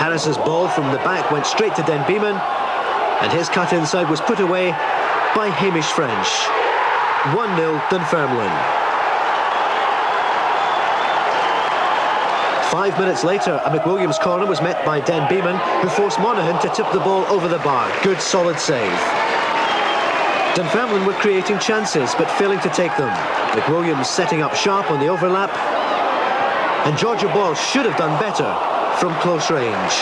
Harris's ball from the back went straight to Dunfermline, and his cut inside was put away by Hamish French. 1-0 Dunfermline. 5 minutes later, a McWilliams corner was met by Dunfermline, who forced Monaghan to tip the ball over the bar. Good solid save. Dunfermline were creating chances but failing to take them. McWilliams setting up sharp on the overlap, and George O'Boyle should have done better from close range.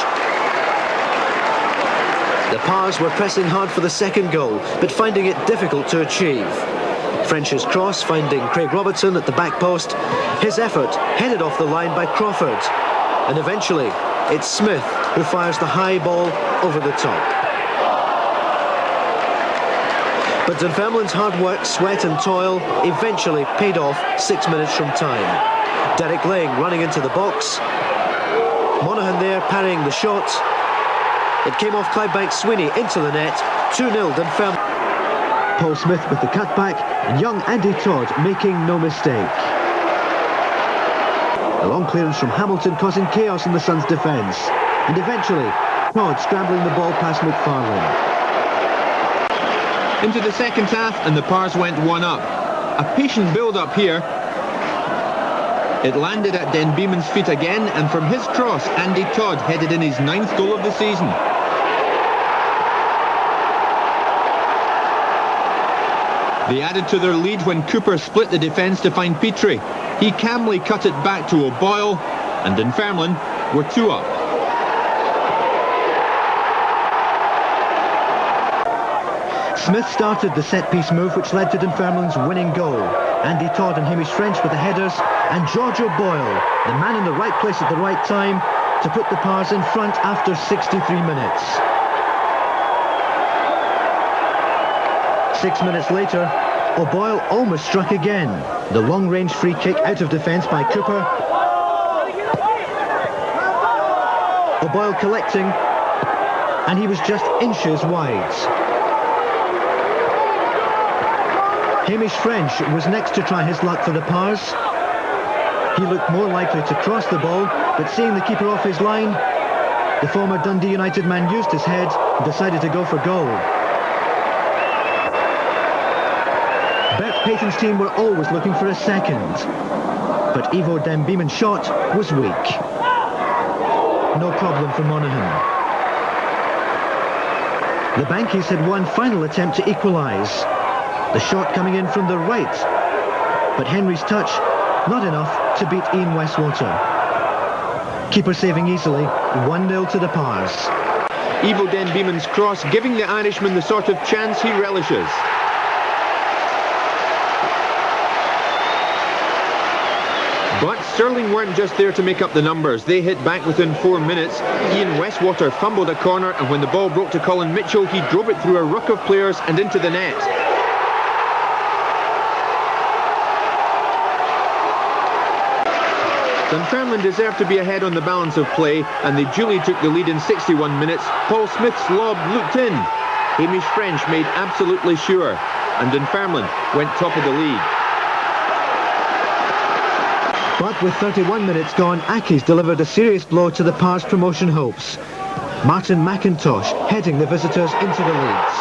The Pars were pressing hard for the second goal but finding it difficult to achieve. French's cross finding Craig Robertson at the back post. His effort headed off the line by Crawford, and eventually it's Smith who fires the high ball over the top. But Dunfermline's hard work, sweat and toil eventually paid off 6 minutes from time. Derek Lang running into the box. Monaghan there parrying the shot. It came off Clydebank Sweeney into the net. 2-0 Dunfermline. Paul Smith with the cutback, and young Andy Todd making no mistake. A long clearance from Hamilton causing chaos in the Suns' defence, and eventually Todd scrambling the ball past McFarlane. Into the second half, and the Pars went one up. A patient build-up here. It landed at Dunfermline's feet again, and from his cross, Andy Todd headed in his 9th goal of the season. They added to their lead when Cooper split the defence to find Petrie. He calmly cut it back to O'Boyle, and Dunfermline were 2 up. Smith started the set-piece move which led to Dunfermline's winning goal. Andy Todd and Hamish French with the headers, and George O'Boyle, the man in the right place at the right time, to put the Pars in front after 63 minutes. 6 minutes later, O'Boyle almost struck again. The long-range free kick out of defence by Cooper. O'Boyle collecting, and he was just inches wide. Hamish French was next to try his luck for the Pars. He looked more likely to cross the ball, but seeing the keeper off his line, the former Dundee United man used his head and decided to go for goal. Bert Payton's team were always looking for a second, but Ivo Dunfermline's shot was weak. No problem for Monaghan. The Bankies had one final attempt to equalise. The shot coming in from the right, but Henry's touch not enough to beat Ian Westwater. Keeper saving easily, 1-0 to the Pars. Ivo Dunfermline's cross giving the Irishman the sort of chance he relishes. But Stirling weren't just there to make up the numbers. They hit back within 4 minutes. Ian Westwater fumbled a corner, and when the ball broke to Colin Mitchell, he drove it through a ruck of players and into the net. Dunfermline deserved to be ahead on the balance of play, and they duly took the lead in 61 minutes. Paul Smith's lob looped in. Hamish French made absolutely sure, and Dunfermline went top of the league. But with 31 minutes gone, Accies delivered a serious blow to the Pars' promotion hopes. Martin McIntosh heading the visitors into the leads.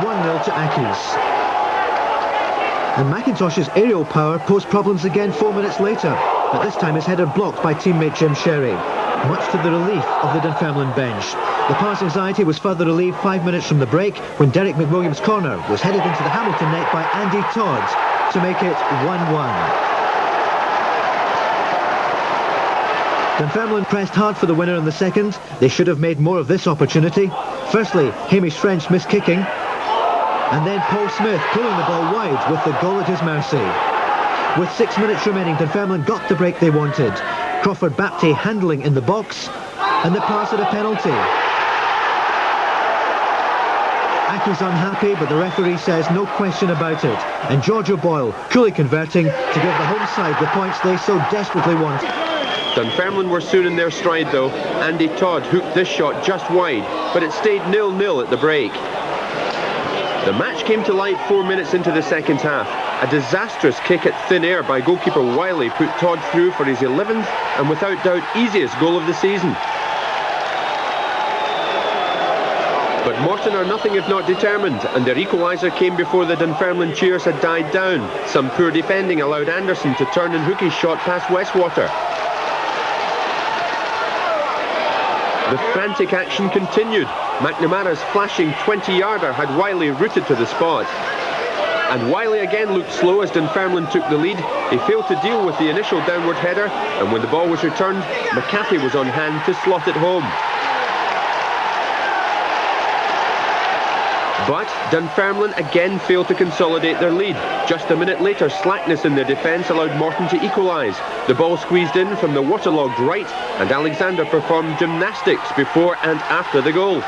1-0 to Accies. And McIntosh's aerial power posed problems again 4 minutes later, but this time his header blocked by teammate Jim Sherry, much to the relief of the Dunfermline bench. The Pars' anxiety was further relieved 5 minutes from the break when Derek McWilliams' corner was headed into the Hamilton net by Andy Todd to make it 1-1. Dunfermline pressed hard for the winner in the second. They should have made more of this opportunity. Firstly, Hamish French missed kicking, and then Paul Smith pulling the ball wide with the goal at his mercy. With 6 minutes remaining, Dunfermline got the break they wanted. Crawford Baptiste handling in the box, and the Pars had a penalty. Accies unhappy, but the referee says no question about it, and George O'Boyle coolly converting to give the home side the points they so desperately want. Dunfermline were soon in their stride though. Andy Todd hooked this shot just wide, but it stayed 0-0 at the break. The match came to light 4 minutes into the second half. A disastrous kick at thin air by goalkeeper Wiley put Todd through for his 11th and without doubt easiest goal of the season. But Morton are nothing if not determined, and their equaliser came before the Dunfermline cheers had died down. Some poor defending allowed Anderson to turn and hook his shot past Westwater. The frantic action continued. McNamara's flashing 20-yarder had Wiley rooted to the spot. And Wiley again looked slow as Dunfermline took the lead. He failed to deal with the initial downward header, and when the ball was returned, McCarthy was on hand to slot it home. But Dunfermline again failed to consolidate their lead. Just a minute later, slackness in their defence allowed Morton to equalise. The ball squeezed in from the waterlogged right, and Alexander performed gymnastics before and after the goal.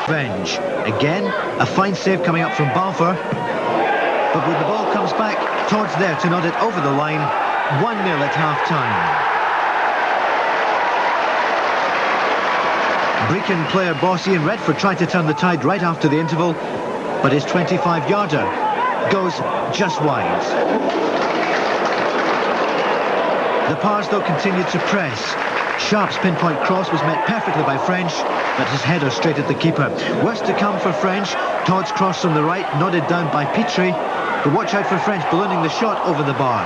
Revenge. Again, a fine save coming up from Balfour. But when the ball comes back, Todd's there to nod it over the line. 1-0 at half-time. Brechin player boss Ian Redford tried to turn the tide right after the interval, but his 25-yarder goes just wide. The Pars, though, continued to press. Sharp's pinpoint cross was met perfectly by French, but his header straight at the keeper. Worst to come for French. Todd's cross from the right, nodded down by Petrie. But watch out for French ballooning the shot over the bar.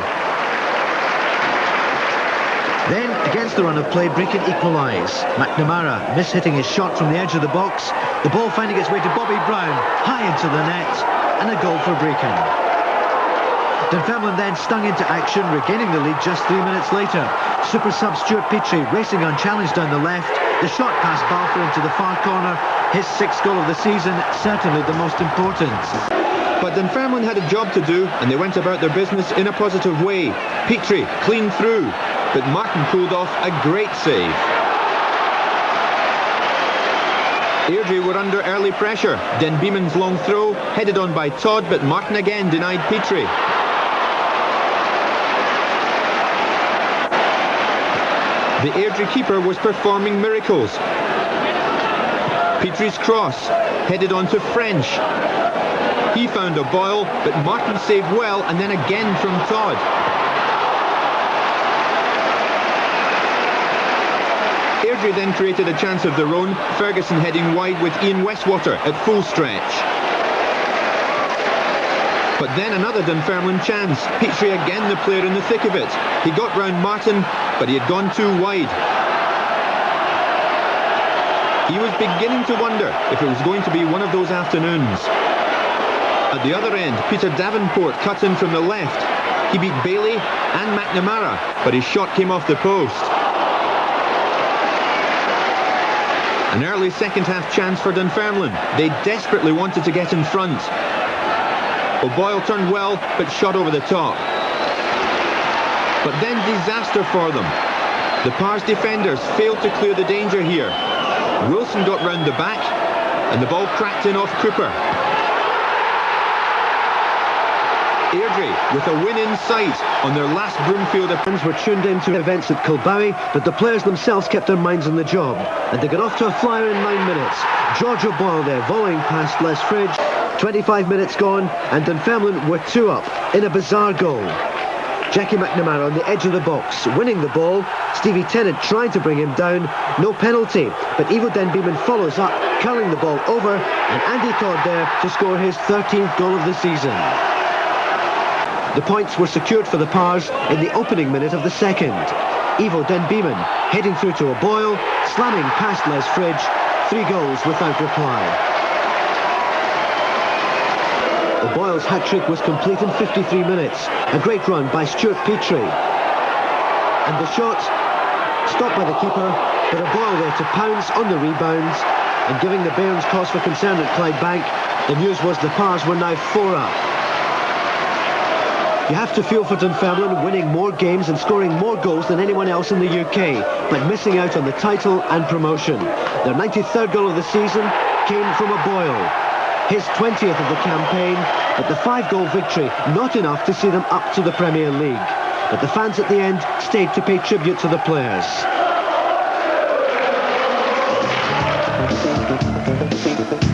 Then, against the run of play, Brechin equalise. McNamara mishitting his shot from the edge of the box. The ball finding its way to Bobby Brown, high into the net, and a goal for Brechin. Dunfermline then stung into action, regaining the lead just 3 minutes later. Super sub Stuart Petrie racing unchallenged down the left. The shot past Balfour into the far corner. His 6th goal of the season, certainly the most important. But Dunfermline had a job to do, and they went about their business in a positive way. Petrie clean through, but Morton pulled off a great save. Airdrie were under early pressure. Denbeeman's long throw, headed on by Todd, but Morton again denied Petrie. The Airdrie keeper was performing miracles. Petrie's cross, headed on to French. He found a Boyle, but Morton saved well, and then again from Todd. Airdrie then created a chance of their own, Ferguson heading wide with Ian Westwater at full stretch. But then another Dunfermline chance. Petrie again the player in the thick of it. He got round Morton, but he had gone too wide. He was beginning to wonder if it was going to be one of those afternoons. At the other end, Peter Davenport cut in from the left. He beat Bailey and McNamara, but his shot came off the post. An early second-half chance for Dunfermline. They desperately wanted to get in front. O'Boyle turned well, but shot over the top. But then disaster for them. The Pars defenders failed to clear the danger here. Wilson got round the back, and the ball cracked in off Cooper. Airdrie with a win in sight on their last Broomfield. Fans were tuned into events at Kilbowie, but the players themselves kept their minds on the job, and they got off to a flyer in 9 minutes. George O'Boyle there volleying past Les Fridge. 25 minutes gone, and Dunfermline were 2 up in a bizarre goal. Jackie McNamara on the edge of the box, winning the ball. Stevie Tennant trying to bring him down. No penalty, but Ivo Denbeeman follows up, curling the ball over, and Andy Todd there to score his 13th goal of the season. The points were secured for the Pars in the opening minute of the second. Ivo Denbeeman heading through to O'Boyle, slamming past Les Fridge. 3 goals without reply. O'Boyle's hat-trick was complete in 53 minutes. A great run by Stuart Petrie. And the shot stopped by the keeper, but O'Boyle there to pounce on the rebounds and giving the Bairns cause for concern at Clydebank. The news was the Pars were now 4 up. You have to feel for Dunfermline, winning more games and scoring more goals than anyone else in the UK, but missing out on the title and promotion. Their 93rd goal of the season came from O'Boyle. His 20th of the campaign, but the 5-goal victory not enough to see them up to the Premier League. But the fans at the end stayed to pay tribute to the players.